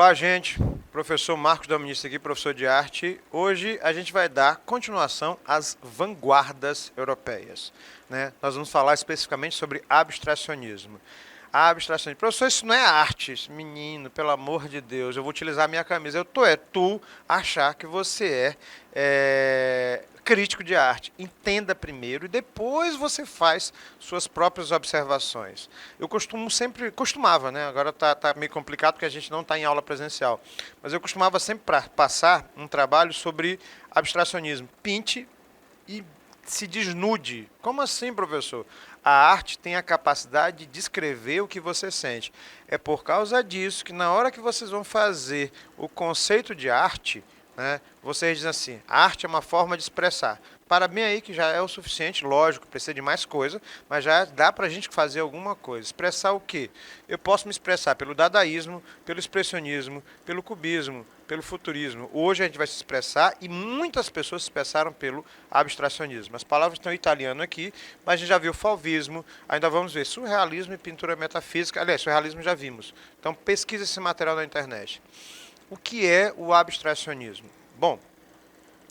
Olá, gente. Professor Marcos Dominista aqui, professor de arte. Hoje a gente vai dar continuação às vanguardas europeias, né? Nós vamos falar especificamente sobre abstracionismo. A abstracionismo. Professor, isso não é arte. Menino, pelo amor de Deus, eu vou utilizar a minha camisa. Tu achar que você é crítico de arte. Entenda primeiro e depois você faz suas próprias observações. Eu costumava, né? Agora tá meio complicado porque a gente não está em aula presencial. Mas eu costumava sempre passar um trabalho sobre abstracionismo. Pinte e se desnude. Como assim, professor? A arte tem a capacidade de descrever o que você sente. É por causa disso que na hora que vocês vão fazer o conceito de arte, né, vocês dizem assim, a arte é uma forma de expressar. Para mim aí que já é o suficiente, lógico, precisa de mais coisa, mas já dá para a gente fazer alguma coisa. Expressar o quê? Eu posso me expressar pelo dadaísmo, pelo expressionismo, pelo cubismo, pelo futurismo. Hoje a gente vai se expressar e muitas pessoas se expressaram pelo abstracionismo. As palavras estão em italiano aqui, mas a gente já viu fauvismo, ainda vamos ver surrealismo e pintura metafísica. Aliás, surrealismo já vimos. Então pesquisa esse material na internet. O que é o abstracionismo? Bom,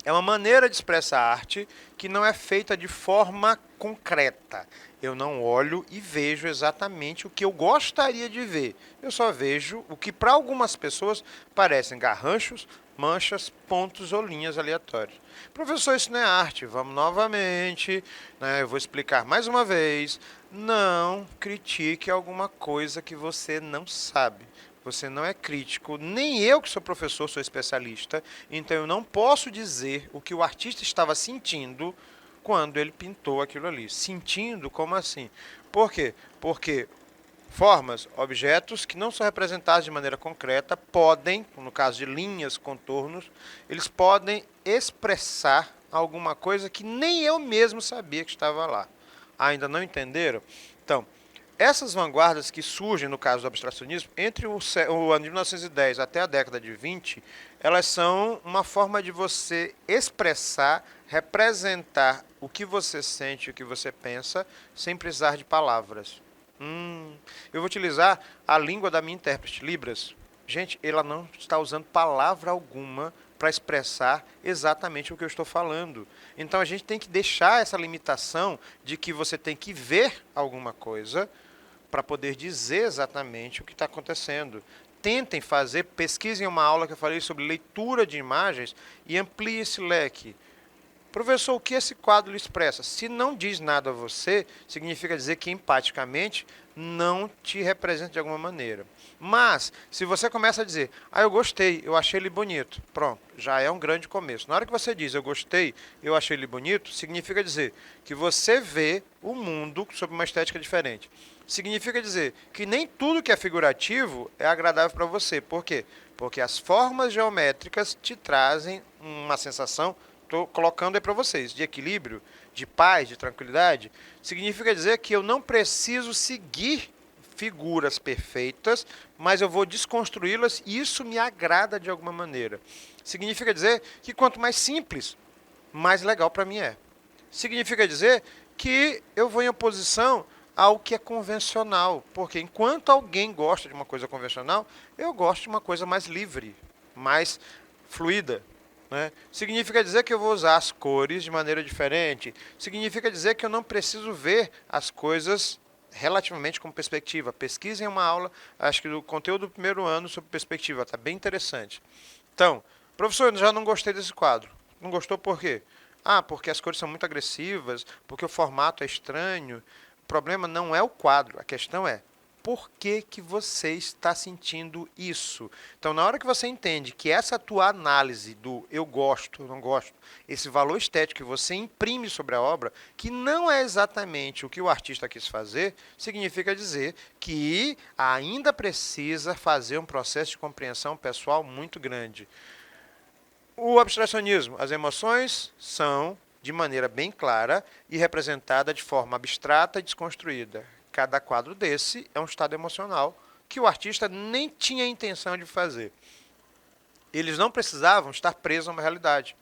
é uma maneira de expressar arte que não é feita de forma concreta. Eu não olho e vejo exatamente o que eu gostaria de ver. Eu só vejo o que para algumas pessoas parecem garranchos, manchas, pontos ou linhas aleatórias. Professor, isso não é arte. Vamos novamente, né? Eu vou explicar mais uma vez. Não critique alguma coisa que você não sabe. Você não é crítico, nem eu que sou professor sou especialista, então eu não posso dizer o que o artista estava sentindo quando ele pintou aquilo ali. Sentindo, como assim? Por quê? Porque formas, objetos que não são representados de maneira concreta podem, no caso de linhas, contornos, eles podem expressar alguma coisa que nem eu mesmo sabia que estava lá. Ainda não entenderam? Então, essas vanguardas que surgem, no caso do abstracionismo, entre o ano de 1910 até a década de 20, elas são uma forma de você expressar, representar o que você sente, o que você pensa, sem precisar de palavras. Eu vou utilizar a língua da minha intérprete, Libras. Gente, ela não está usando palavra alguma para expressar exatamente o que eu estou falando. Então a gente tem que deixar essa limitação de que você tem que ver alguma coisa para poder dizer exatamente o que está acontecendo. Tentem fazer, pesquisem uma aula que eu falei sobre leitura de imagens e amplie esse leque. Professor, o que esse quadro lhe expressa? Se não diz nada a você, significa dizer que empaticamente não te representa de alguma maneira. Mas, se você começa a dizer, eu gostei, eu achei ele bonito, pronto, já é um grande começo. Na hora que você diz, eu gostei, eu achei ele bonito, significa dizer que você vê o mundo sob uma estética diferente. Significa dizer que nem tudo que é figurativo é agradável para você. Por quê? Porque as formas geométricas te trazem uma sensação, estou colocando aí para vocês, de equilíbrio, de paz, de tranquilidade. Significa dizer que eu não preciso seguir figuras perfeitas, mas eu vou desconstruí-las e isso me agrada de alguma maneira. Significa dizer que quanto mais simples, mais legal para mim é. Significa dizer que eu vou em oposição ao que é convencional, porque enquanto alguém gosta de uma coisa convencional, eu gosto de uma coisa mais livre, mais fluida. Né? Significa dizer que eu vou usar as cores de maneira diferente. Significa dizer que eu não preciso ver as coisas relativamente com perspectiva. Pesquisem uma aula, acho que do conteúdo do primeiro ano sobre perspectiva, está bem interessante. Então, professor, eu já não gostei desse quadro. Não gostou por quê? Porque as cores são muito agressivas, porque o formato é estranho. O problema não é o quadro, a questão é por que, que você está sentindo isso. Então, na hora que você entende que essa tua análise do eu gosto, eu não gosto, esse valor estético que você imprime sobre a obra, que não é exatamente o que o artista quis fazer, significa dizer que ainda precisa fazer um processo de compreensão pessoal muito grande. O abstracionismo, as emoções são de maneira bem clara e representada de forma abstrata e desconstruída. Cada quadro desse é um estado emocional que o artista nem tinha intenção de fazer. Eles não precisavam estar presos a uma realidade.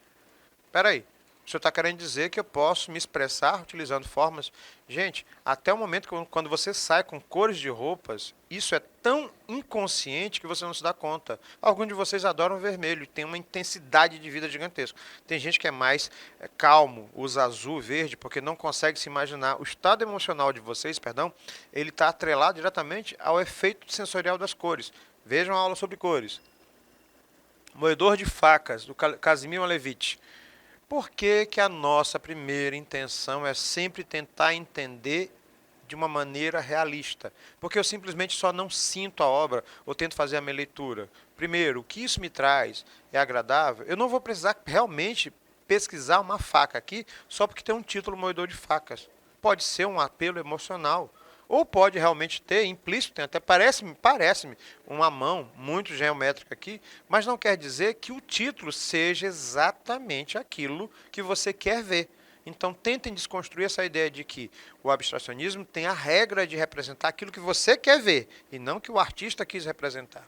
Espera aí, senhor está querendo dizer que eu posso me expressar utilizando formas. Gente, até o momento quando você sai com cores de roupas, isso é tão inconsciente que você não se dá conta. Alguns de vocês adoram vermelho, tem uma intensidade de vida gigantesca. Tem gente que é mais calmo, usa azul, verde, porque não consegue se imaginar. O estado emocional de vocês, perdão, ele está atrelado diretamente ao efeito sensorial das cores. Vejam a aula sobre cores. Moedor de facas, do Casimir Malevich. Por que que a nossa primeira intenção é sempre tentar entender de uma maneira realista? Porque eu simplesmente só não sinto a obra ou tento fazer a minha leitura. Primeiro, o que isso me traz é agradável? Eu não vou precisar realmente pesquisar uma faca aqui só porque tem um título Moedor de Facas. Pode ser um apelo emocional. Ou pode realmente ter implícito, tem até parece-me uma mão muito geométrica aqui, mas não quer dizer que o título seja exatamente aquilo que você quer ver. Então tentem desconstruir essa ideia de que o abstracionismo tem a regra de representar aquilo que você quer ver e não que o artista quis representar.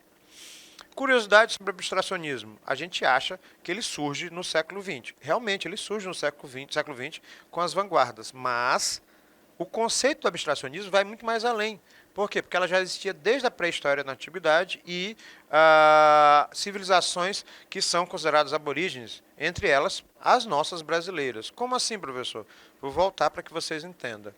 Curiosidade sobre o abstracionismo. A gente acha que ele surge no século XX. Realmente, ele surge no século XX com as vanguardas, mas o conceito do abstracionismo vai muito mais além. Por quê? Porque ela já existia desde a pré-história na antiguidade e civilizações que são consideradas aborígenes, entre elas as nossas brasileiras. Como assim, professor? Vou voltar para que vocês entendam.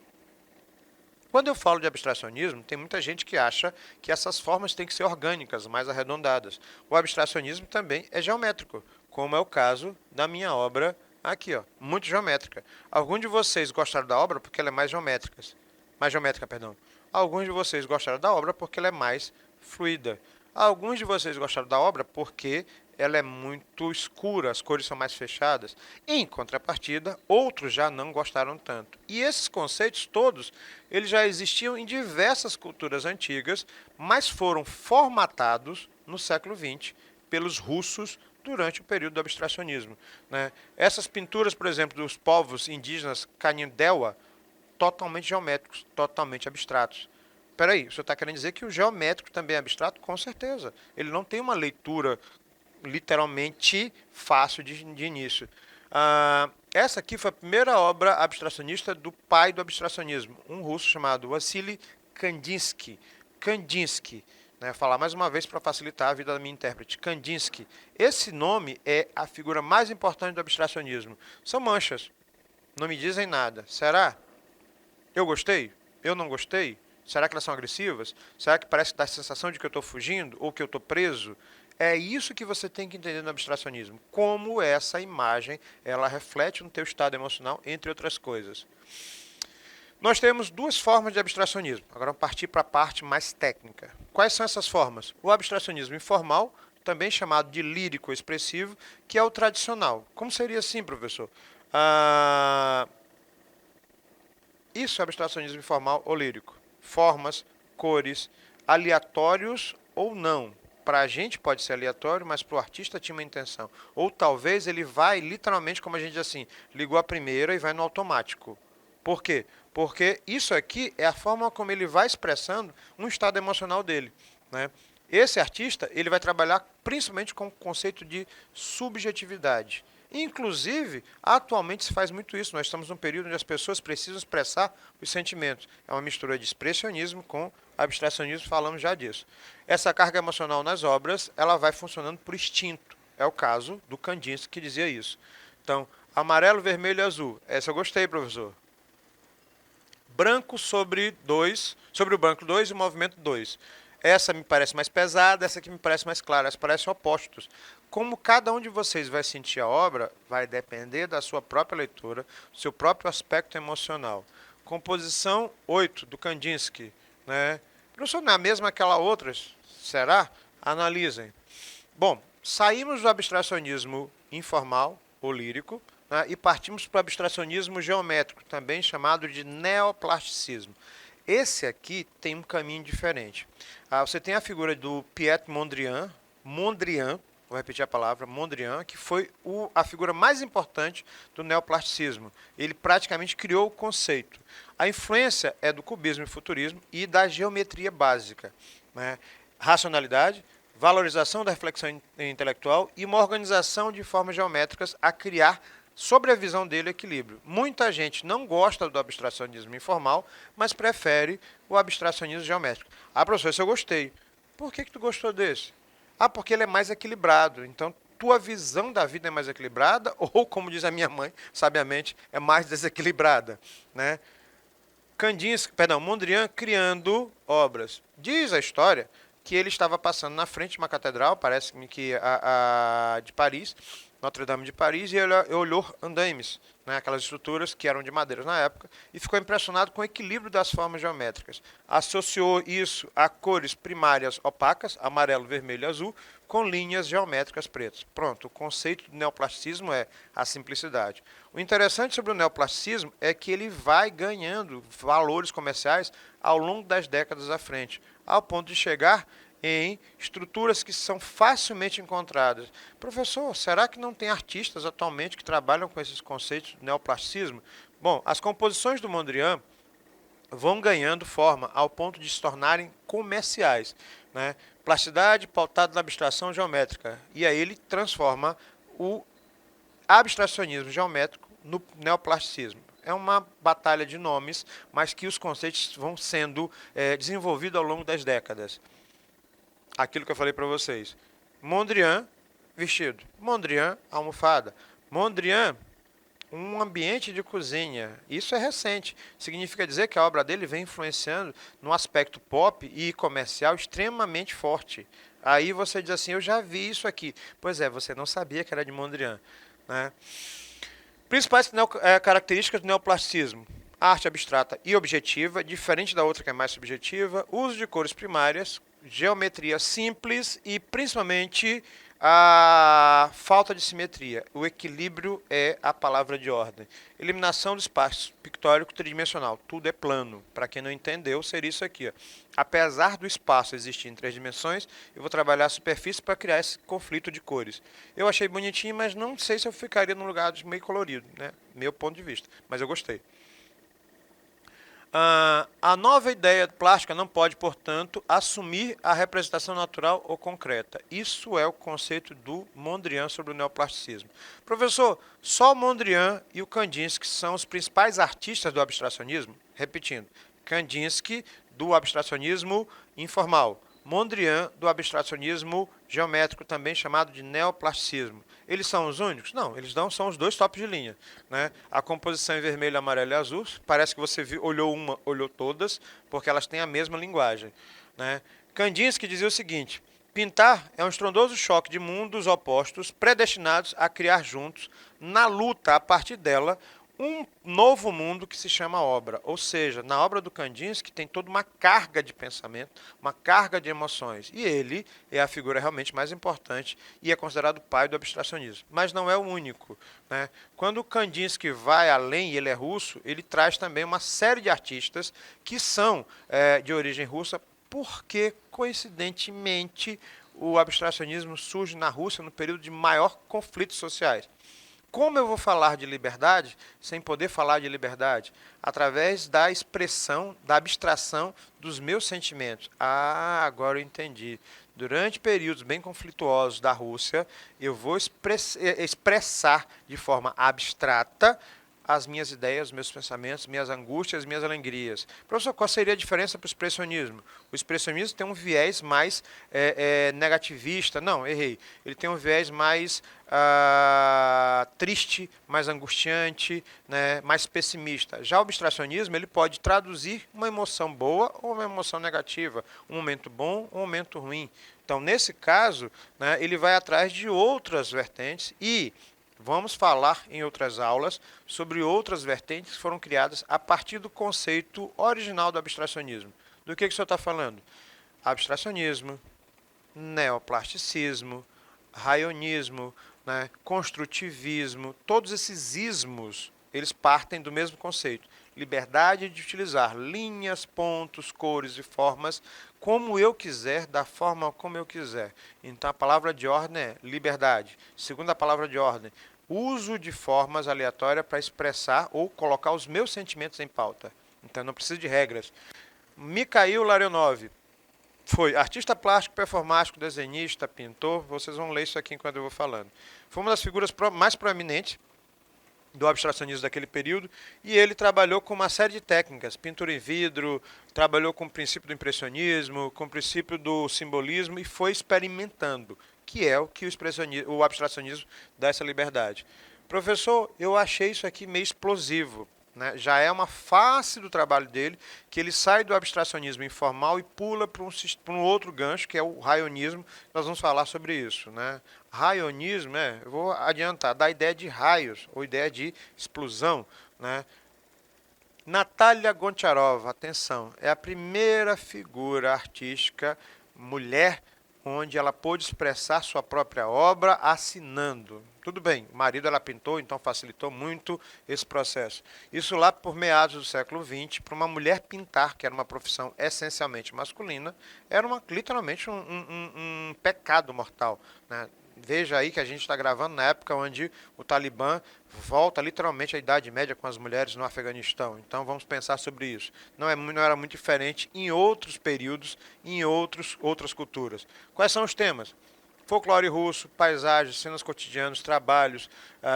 Quando eu falo de abstracionismo, tem muita gente que acha que essas formas têm que ser orgânicas, mais arredondadas. O abstracionismo também é geométrico, como é o caso da minha obra aqui, ó, muito geométrica. Alguns de vocês gostaram da obra porque ela é mais geométrica, perdão. Alguns de vocês gostaram da obra porque ela é mais fluida. Alguns de vocês gostaram da obra porque ela é muito escura, as cores são mais fechadas. Em contrapartida, outros já não gostaram tanto. E esses conceitos todos, eles já existiam em diversas culturas antigas, mas foram formatados no século XX pelos russos durante o período do abstracionismo. Né? Essas pinturas, por exemplo, dos povos indígenas Canindeua, totalmente geométricos, totalmente abstratos. Espera aí, o senhor está querendo dizer que o geométrico também é abstrato? Com certeza. Ele não tem uma leitura literalmente fácil de início. Essa aqui foi a primeira obra abstracionista do pai do abstracionismo, um russo chamado Vassily Kandinsky. Kandinsky. Né, falar mais uma vez para facilitar a vida da minha intérprete. Kandinsky. Esse nome é a figura mais importante do abstracionismo. São manchas. Não me dizem nada. Será? Eu gostei? Eu não gostei? Será que elas são agressivas? Será que parece dar a sensação de que eu estou fugindo ou que eu estou preso? É isso que você tem que entender no abstracionismo. Como essa imagem ela reflete no teu estado emocional, entre outras coisas. Nós temos duas formas de abstracionismo. Agora vamos partir para a parte mais técnica. Quais são essas formas? O abstracionismo informal, também chamado de lírico expressivo, que é o tradicional. Como seria assim, professor? Isso é abstracionismo informal ou lírico. Formas, cores, aleatórios ou não. Para a gente pode ser aleatório, mas para o artista tinha uma intenção. Ou talvez ele vai literalmente, como a gente diz assim, ligou a primeira e vai no automático. Por quê? Porque isso aqui é a forma como ele vai expressando um estado emocional dele. Né? Esse artista ele vai trabalhar principalmente com o conceito de subjetividade. Inclusive, atualmente se faz muito isso. Nós estamos num período onde as pessoas precisam expressar os sentimentos. É uma mistura de expressionismo com abstracionismo, falamos já disso. Essa carga emocional nas obras ela vai funcionando por instinto. É o caso do Kandinsky que dizia isso. Então, amarelo, vermelho e azul. Essa eu gostei, professor. Branco sobre o branco 2 e o movimento 2. Essa me parece mais pesada, essa aqui me parece mais clara, elas parecem opostos. Como cada um de vocês vai sentir a obra, vai depender da sua própria leitura, do seu próprio aspecto emocional. Composição 8, do Kandinsky. Né? Professor, não é a mesma que aquela outra? Será? Analisem. Bom, saímos do abstracionismo informal ou lírico, né, e partimos para o abstracionismo geométrico, também chamado de neoplasticismo. Esse aqui tem um caminho diferente. Você tem a figura do Piet Mondrian, vou repetir a palavra, Mondrian, que foi a figura mais importante do neoplasticismo. Ele praticamente criou o conceito. A influência é do cubismo e futurismo e da geometria básica. Né? Racionalidade, valorização da reflexão intelectual e uma organização de formas geométricas a criar Sobre a visão dele, equilíbrio. Muita gente não gosta do abstracionismo informal, mas prefere o abstracionismo geométrico. Ah, professor, isso eu gostei. Por que tu gostou desse? Ah, porque ele é mais equilibrado. Então, tua visão da vida é mais equilibrada, ou, como diz a minha mãe, sabiamente, é mais desequilibrada, né? Mondrian criando obras. Diz a história que ele estava passando na frente de uma catedral, parece-me que a de Paris, Notre-Dame de Paris, e ele olhou andaimes, né, aquelas estruturas que eram de madeira na época, e ficou impressionado com o equilíbrio das formas geométricas. Associou isso a cores primárias opacas, amarelo, vermelho e azul, com linhas geométricas pretas. Pronto, o conceito do neoplasticismo é a simplicidade. O interessante sobre o neoplasticismo é que ele vai ganhando valores comerciais ao longo das décadas à frente, ao ponto de chegar em estruturas que são facilmente encontradas. Professor, será que não tem artistas atualmente que trabalham com esses conceitos do neoplasticismo? Bom, as composições do Mondrian vão ganhando forma ao ponto de se tornarem comerciais, né? Plasticidade pautada na abstração geométrica. E aí ele transforma o abstracionismo geométrico no neoplasticismo. É uma batalha de nomes, mas que os conceitos vão sendo desenvolvidos ao longo das décadas. Aquilo que eu falei para vocês. Mondrian, vestido. Mondrian, almofada. Mondrian, um ambiente de cozinha. Isso é recente. Significa dizer que a obra dele vem influenciando no aspecto pop e comercial extremamente forte. Aí você diz assim, eu já vi isso aqui. Pois é, você não sabia que era de Mondrian, né? Principais características do neoplasticismo. Arte abstrata e objetiva, diferente da outra que é mais subjetiva. Uso de cores primárias, geometria simples e, principalmente, a falta de simetria. O equilíbrio é a palavra de ordem. Eliminação do espaço pictórico tridimensional. Tudo é plano. Para quem não entendeu, seria isso aqui. Ó. Apesar do espaço existir em 3 dimensões, eu vou trabalhar a superfície para criar esse conflito de cores. Eu achei bonitinho, mas não sei se eu ficaria num lugar meio colorido, né? Meu ponto de vista. Mas eu gostei. A nova ideia plástica não pode, portanto, assumir a representação natural ou concreta. Isso é o conceito do Mondrian sobre o neoplasticismo. Professor, só o Mondrian e o Kandinsky são os principais artistas do abstracionismo? Repetindo, Kandinsky do abstracionismo informal, Mondrian do abstracionismo geométrico, também chamado de neoplasticismo. Eles são os únicos? Não, eles não são os dois tops de linha, né? A composição em vermelho, amarelo e azul, parece que você olhou uma, olhou todas, porque elas têm a mesma linguagem, né? Kandinsky dizia o seguinte: pintar é um estrondoso choque de mundos opostos predestinados a criar juntos, na luta a partir dela, um novo mundo que se chama obra. Ou seja, na obra do Kandinsky tem toda uma carga de pensamento, uma carga de emoções. E ele é a figura realmente mais importante e é considerado o pai do abstracionismo. Mas não é o único, né? Quando o Kandinsky vai além, e ele é russo, ele traz também uma série de artistas que são de origem russa, porque, coincidentemente, o abstracionismo surge na Rússia no período de maior conflitos sociais. Como eu vou falar de liberdade sem poder falar de liberdade? Através da expressão, da abstração dos meus sentimentos. Ah, agora eu entendi. Durante períodos bem conflituosos da Rússia, eu vou expressar de forma abstrata as minhas ideias, meus pensamentos, minhas angústias, minhas alegrias. Professor, qual seria a diferença para o expressionismo? O expressionismo tem um viés mais negativista. Não, errei. Ele tem um viés mais triste, mais angustiante, né, mais pessimista. Já o abstracionismo, ele pode traduzir uma emoção boa ou uma emoção negativa, um momento bom ou um momento ruim. Então, nesse caso, né, ele vai atrás de outras vertentes e vamos falar em outras aulas sobre outras vertentes que foram criadas a partir do conceito original do abstracionismo. Do que o senhor está falando? Abstracionismo, neoplasticismo, raionismo, né, construtivismo, todos esses ismos, eles partem do mesmo conceito. Liberdade de utilizar linhas, pontos, cores e formas como eu quiser, da forma como eu quiser. Então a palavra de ordem é liberdade. Segunda palavra de ordem, uso de formas aleatórias para expressar ou colocar os meus sentimentos em pauta. Então não preciso de regras. Mikhail Larionov foi artista plástico, performático, desenhista, pintor. Vocês vão ler isso aqui enquanto eu vou falando. Foi uma das figuras mais proeminentes do abstracionismo daquele período, e ele trabalhou com uma série de técnicas, pintura em vidro, trabalhou com o princípio do impressionismo, com o princípio do simbolismo, e foi experimentando, que é o que o abstracionismo dá essa liberdade. Professor, eu achei isso aqui meio explosivo. Né? Já é uma face do trabalho dele, que ele sai do abstracionismo informal e pula para um outro gancho, que é o raionismo. Nós vamos falar sobre isso. Né? Raionismo, eu vou adiantar, dá ideia de raios, ou ideia de explosão. Né? Natália Goncharova, atenção, é a primeira figura artística mulher onde ela pôde expressar sua própria obra assinando. Tudo bem, o marido ela pintou, então facilitou muito esse processo. Isso lá por meados do século XX, para uma mulher pintar, que era uma profissão essencialmente masculina, era literalmente um pecado mortal. Né? Veja aí que a gente está gravando na época onde o Talibã volta literalmente à Idade Média com as mulheres no Afeganistão. Então vamos pensar sobre isso. Não era muito diferente em outros períodos, em outras culturas. Quais são os temas? Folclore russo, paisagens, cenas cotidianas, trabalhos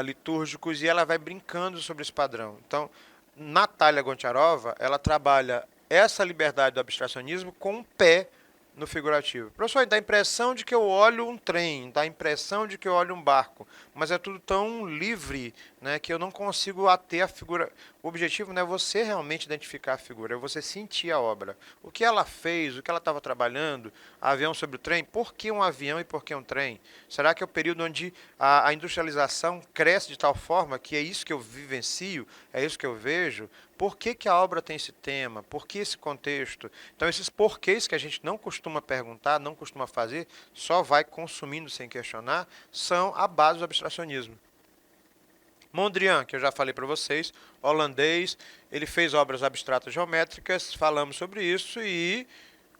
litúrgicos, e ela vai brincando sobre esse padrão. Então, Natália Goncharova, ela trabalha essa liberdade do abstracionismo com um pé no figurativo. Professor, dá a impressão de que eu olho um trem, dá a impressão de que eu olho um barco, mas é tudo tão livre, né, que eu não consigo ater a figura. O objetivo não é você realmente identificar a figura, é você sentir a obra. O que ela fez, o que ela estava trabalhando, avião sobre o trem, por que um avião e por que um trem? Será que é o período onde a industrialização cresce de tal forma que é isso que eu vivencio, é isso que eu vejo? Por que a obra tem esse tema? Por que esse contexto? Então, esses porquês que a gente não costuma perguntar, não costuma fazer, só vai consumindo sem questionar, são a base do abstracionismo. Mondrian, que eu já falei para vocês, holandês, ele fez obras abstratas geométricas, falamos sobre isso e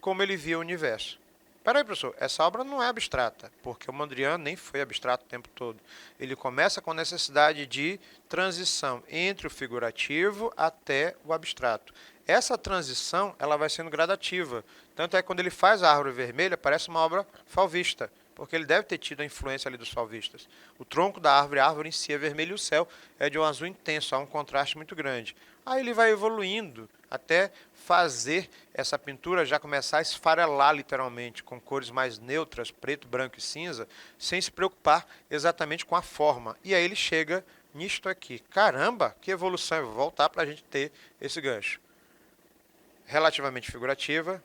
como ele via o universo. Peraí, professor, essa obra não é abstrata, porque o Mondrian nem foi abstrato o tempo todo. Ele começa com a necessidade de transição entre o figurativo até o abstrato. Essa transição ela vai sendo gradativa. Tanto é que quando ele faz a árvore vermelha, parece uma obra fauvista, porque ele deve ter tido a influência ali dos fauvistas. O tronco da árvore, a árvore em si é vermelho e o céu é de um azul intenso, há um contraste muito grande. Aí ele vai evoluindo até fazer essa pintura já começar a esfarelar literalmente com cores mais neutras, preto, branco e cinza, sem se preocupar exatamente com a forma. E aí ele chega nisto aqui. Caramba, que evolução! Eu vou voltar para a gente ter esse gancho. Relativamente figurativa,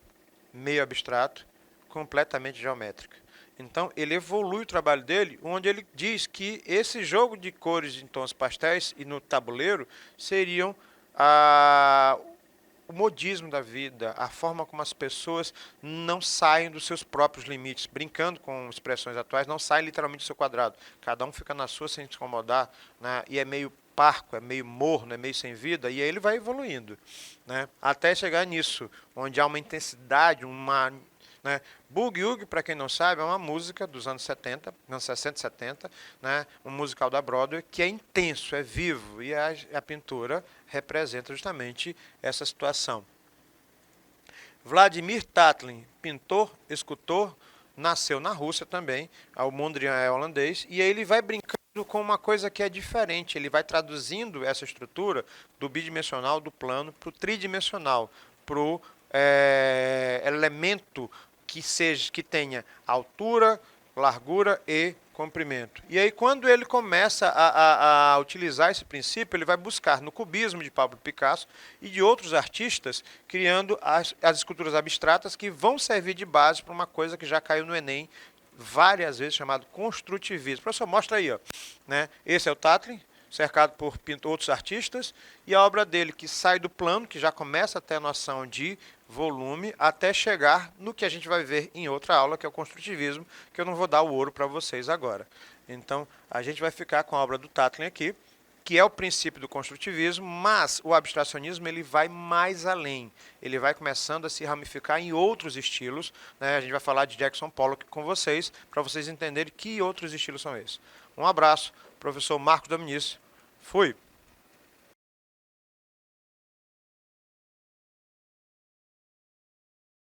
meio abstrato, completamente geométrica. Então, ele evolui o trabalho dele, onde ele diz que esse jogo de cores em tons pastéis e no tabuleiro seriam o modismo da vida, a forma como as pessoas não saem dos seus próprios limites, brincando com expressões atuais, não saem literalmente do seu quadrado. Cada um fica na sua sem se incomodar, né? E é meio parco, é meio morno, é meio sem vida, e aí ele vai evoluindo, né? Até chegar nisso, onde há uma intensidade, né? Boogie Woogie, para quem não sabe, é uma música dos anos 70, anos 60 e 70, né? Um musical da Broadway que é intenso, é vivo, e a pintura representa justamente essa situação. Vladimir Tatlin, pintor, escultor, nasceu na Rússia também, o Mondrian é holandês, e aí ele vai brincando com uma coisa que é diferente, ele vai traduzindo essa estrutura do bidimensional, do plano, para o tridimensional, para o elemento que tenha altura, largura e comprimento. E aí, quando ele começa a utilizar esse princípio, ele vai buscar no cubismo de Pablo Picasso e de outros artistas, criando as esculturas abstratas que vão servir de base para uma coisa que já caiu no Enem várias vezes, chamado construtivismo. Professor, mostra aí. Ó, né? Esse é o Tatlin, cercado por outros artistas, e a obra dele que sai do plano, que já começa a ter a noção de volume, até chegar no que a gente vai ver em outra aula, que é o construtivismo, que eu não vou dar o ouro para vocês agora. Então, a gente vai ficar com a obra do Tatlin aqui, que é o princípio do construtivismo, mas o abstracionismo ele vai mais além. Ele vai começando a se ramificar em outros estilos. Né? A gente vai falar de Jackson Pollock com vocês, para vocês entenderem que outros estilos são esses. Um abraço, professor Marcos Dominici. Fui!